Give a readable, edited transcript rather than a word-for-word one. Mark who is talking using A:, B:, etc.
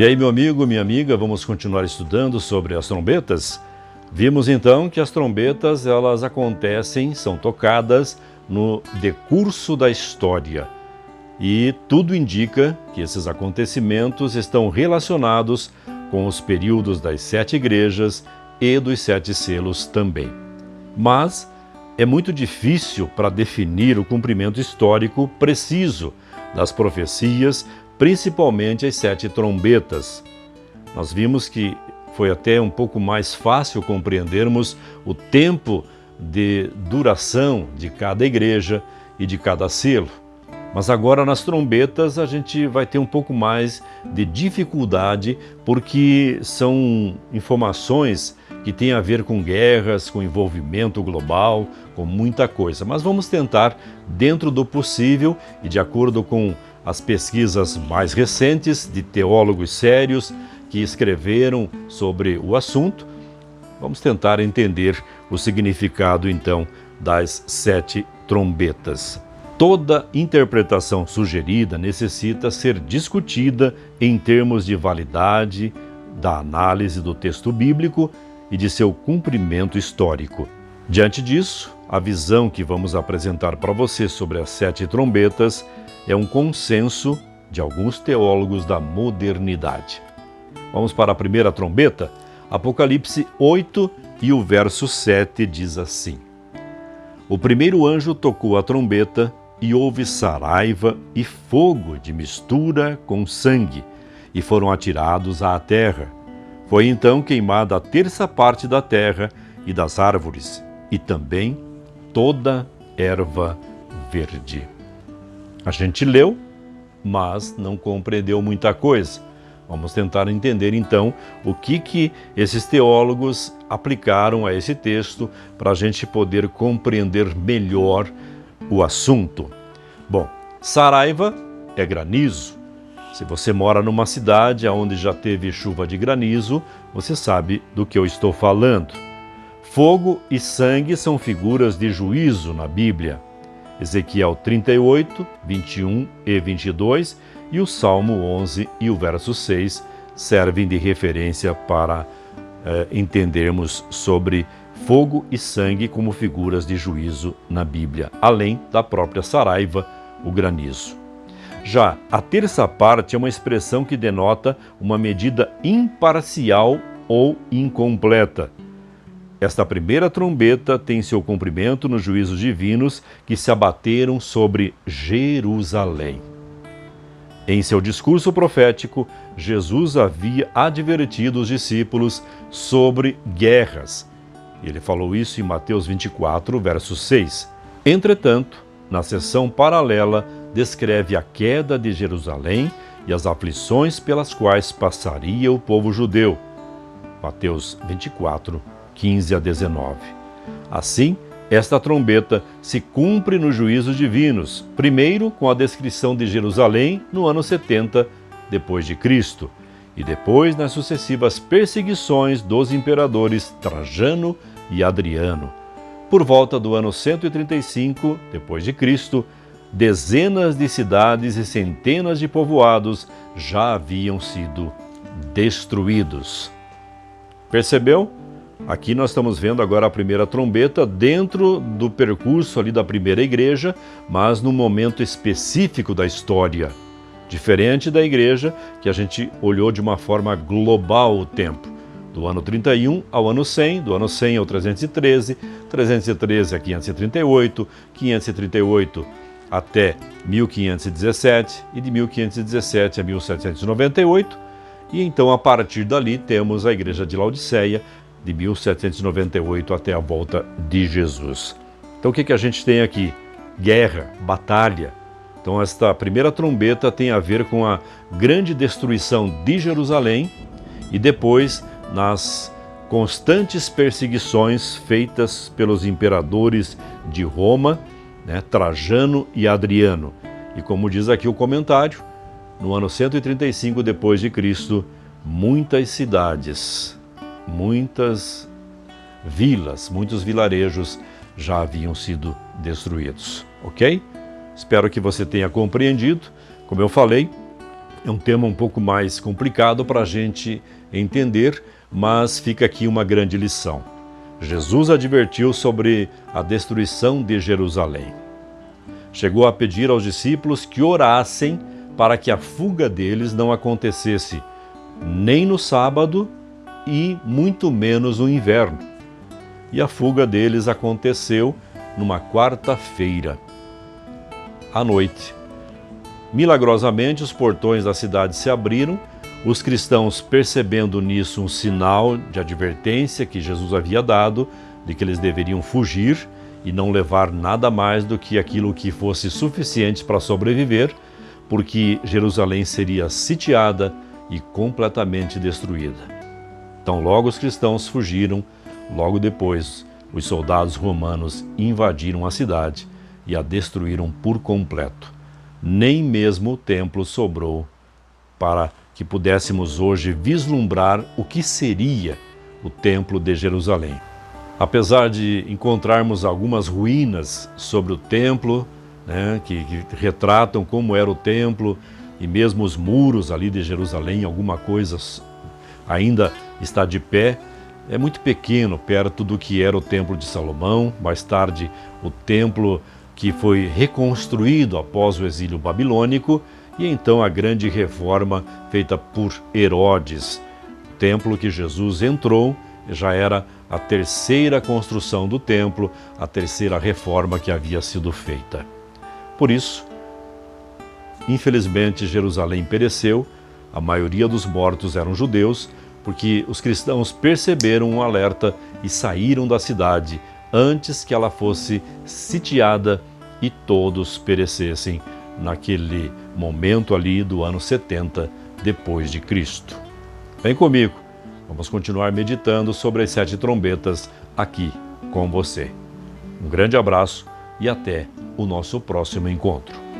A: E aí, meu amigo, minha amiga, vamos continuar estudando sobre as trombetas? Vimos então que as trombetas, elas acontecem, são tocadas no decurso da história. E tudo indica que esses acontecimentos estão relacionados com os períodos das 7 igrejas e dos 7 selos também. Mas é muito difícil para definir o cumprimento histórico preciso das profecias, principalmente as 7 trombetas. Nós vimos que foi até um pouco mais fácil compreendermos o tempo de duração de cada igreja e de cada selo. Mas agora nas trombetas a gente vai ter um pouco mais de dificuldade porque são informações que têm a ver com guerras, com envolvimento global, com muita coisa. Mas vamos tentar, dentro do possível e de acordo com as pesquisas mais recentes de teólogos sérios que escreveram sobre o assunto, vamos tentar entender o significado então das 7 trombetas. Toda interpretação sugerida necessita ser discutida em termos de validade, da análise do texto bíblico e de seu cumprimento histórico. Diante disso, a visão que vamos apresentar para você sobre as 7 trombetas é um consenso de alguns teólogos da modernidade. Vamos para a primeira trombeta? Apocalipse 8 e o verso 7 diz assim: O primeiro anjo tocou a trombeta e houve saraiva e fogo de mistura com sangue, e foram atirados à terra. Foi então queimada a terça parte da terra e das árvores, e também toda erva verde. A gente leu, mas não compreendeu muita coisa. Vamos tentar entender então o que esses teólogos aplicaram a esse texto para a gente poder compreender melhor o assunto. Bom, saraiva é granizo. Se você mora numa cidade onde já teve chuva de granizo, você sabe do que eu estou falando. Fogo e sangue são figuras de juízo na Bíblia. Ezequiel 38, 21 e 22 e o Salmo 11 e o verso 6 servem de referência para entendermos sobre fogo e sangue como figuras de juízo na Bíblia, além da própria saraiva, o granizo. Já a terça parte é uma expressão que denota uma medida imparcial ou incompleta. Esta primeira trombeta tem seu cumprimento nos juízos divinos que se abateram sobre Jerusalém. Em seu discurso profético, Jesus havia advertido os discípulos sobre guerras. Ele falou isso em Mateus 24, verso 6. Entretanto, na seção paralela, descreve a queda de Jerusalém e as aflições pelas quais passaria o povo judeu. Mateus 24, 15 a 19. Assim, esta trombeta se cumpre nos juízos divinos, primeiro com a descrição de Jerusalém no ano 70 depois de Cristo, e depois nas sucessivas perseguições dos imperadores Trajano e Adriano. Por volta do ano 135 depois de Cristo, dezenas de cidades e centenas de povoados já haviam sido destruídos. Percebeu? Aqui nós estamos vendo agora a primeira trombeta dentro do percurso ali da primeira igreja, mas num momento específico da história. Diferente da igreja, que a gente olhou de uma forma global o tempo. Do ano 31 ao ano 100, do ano 100 ao 313, 313 a 538, 538 até 1517 e de 1517 a 1798. E então, a partir dali, temos a igreja de Laodiceia, de 1798 até a volta de Jesus. Então o que a gente tem aqui? Guerra, batalha. Então esta primeira trombeta tem a ver com a grande destruição de Jerusalém e depois nas constantes perseguições feitas pelos imperadores de Roma, Trajano e Adriano. E como diz aqui o comentário, no ano 135 depois de Cristo, muitas cidades, muitas vilas, muitos vilarejos já haviam sido destruídos, ok? Espero que você tenha compreendido. Como eu falei, É um tema um pouco mais complicado para a gente entender, mas fica aqui uma grande lição. Jesus advertiu sobre a destruição de Jerusalém. Chegou a pedir aos discípulos que orassem para que a fuga deles não acontecesse nem no sábado e muito menos no inverno. E a fuga deles aconteceu numa quarta-feira, à noite. Milagrosamente, os portões da cidade se abriram. Os cristãos, percebendo nisso um sinal de advertência que Jesus havia dado, de que eles deveriam fugir e não levar nada mais do que aquilo que fosse suficiente para sobreviver, porque Jerusalém seria sitiada e completamente destruída. Então, logo os cristãos fugiram, logo depois os soldados romanos invadiram a cidade e a destruíram por completo. Nem mesmo o templo sobrou para que pudéssemos hoje vislumbrar o que seria o Templo de Jerusalém. Apesar de encontrarmos algumas ruínas sobre o templo, que retratam como era o templo, e mesmo os muros ali de Jerusalém, alguma coisa ainda está de pé, é muito pequeno perto do que era o Templo de Salomão, mais tarde o templo que foi reconstruído após o exílio babilônico, e então a grande reforma feita por Herodes. O templo que Jesus entrou já era a terceira construção do templo, a terceira reforma que havia sido feita. Por isso, infelizmente, Jerusalém pereceu, a maioria dos mortos eram judeus, porque os cristãos perceberam um alerta e saíram da cidade antes que ela fosse sitiada e todos perecessem naquele momento ali do ano 70 depois de Cristo. Vem comigo, vamos continuar meditando sobre as 7 trombetas aqui com você. Um grande abraço e até o nosso próximo encontro.